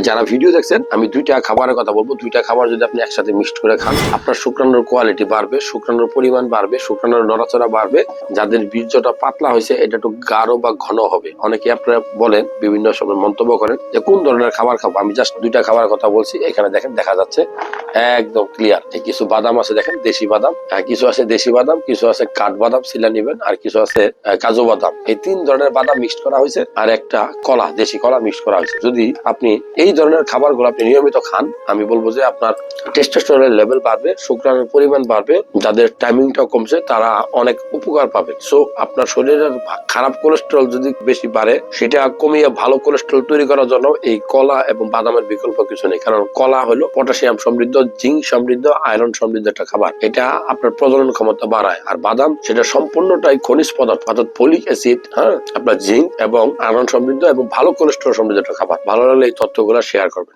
যারা ভিডিও দেখছেন আমি দুইটা খাবারের কথা বলবো। দুইটা খাবার যদি আপনি একসাথে মিক্সড করে খান, আপনার শুক্রাণুর কোয়ালিটি বাড়বে, শুক্রাণুর পরিমাণ বাড়বে, শুক্রাণুর নড়াচড়া বাড়বে। যাদের বীর্যটা পাতলা হয়েছে এটা একটু গাঢ় বা ঘন হবে। অনেকে আপনারা বলেন, বিভিন্ন সময় মন্তব্য করেন যে কোন ধরনের খাবার খাবো। আমি জাস্ট দুইটা খাবারের কথা বলছি। এখানে দেখেন, দেখা যাচ্ছে একদম ক্লিয়ার। কিছু বাদাম আছে, দেখেন দেশি বাদাম, কিছু আছে দেশি বাদাম, কিছু আছে কাঠ বাদাম সিলা নিবেন, আর কিছু আছে কাজু বাদাম। এই তিন ধরনের বাদাম মিক্সড করা হয়েছে, আর একটা কলা, দেশি কলা মিক্সড করা হয়েছে। যদি আপনি এই ধরনের খাবারগুলো আপনি নিয়মিত খান, আমি বলবো যে আপনার টেস্টোস্টেরনের লেভেল বাড়বে, শুক্রাণুর পরিমাণ বাড়বে। যাদের টাইমিংটা কমছে তারা অনেক উপকার পাবে। সো আপনার শরীরের খারাপ কোলেস্টেরল যদি বেশি বাড়ে, সেটা কমিয়ে ভালো কোলেস্টেরল তৈরি করার জন্য এই কলা এবং বাদামের বিকল্প কিছু নেই। কারণ কলা হলো পটাশিয়াম সমৃদ্ধ, জিঙ্ক সমৃদ্ধ, আয়রন সমৃদ্ধ একটা খাবার। এটা আপনার প্রজনন ক্ষমতা বাড়ায়। আর বাদাম সেটা সম্পূর্ণটাই খনিজ পদার্থ, অর্থাৎ ফলিক অ্যাসিড, আপনার জিঙ্ক এবং আয়রন সমৃদ্ধ এবং ভালো কোলেস্টেরল সমৃদ্ধ একটা খাবার। ভালো লাগলে এই তথ্যগুলো শেয়ার করবেন।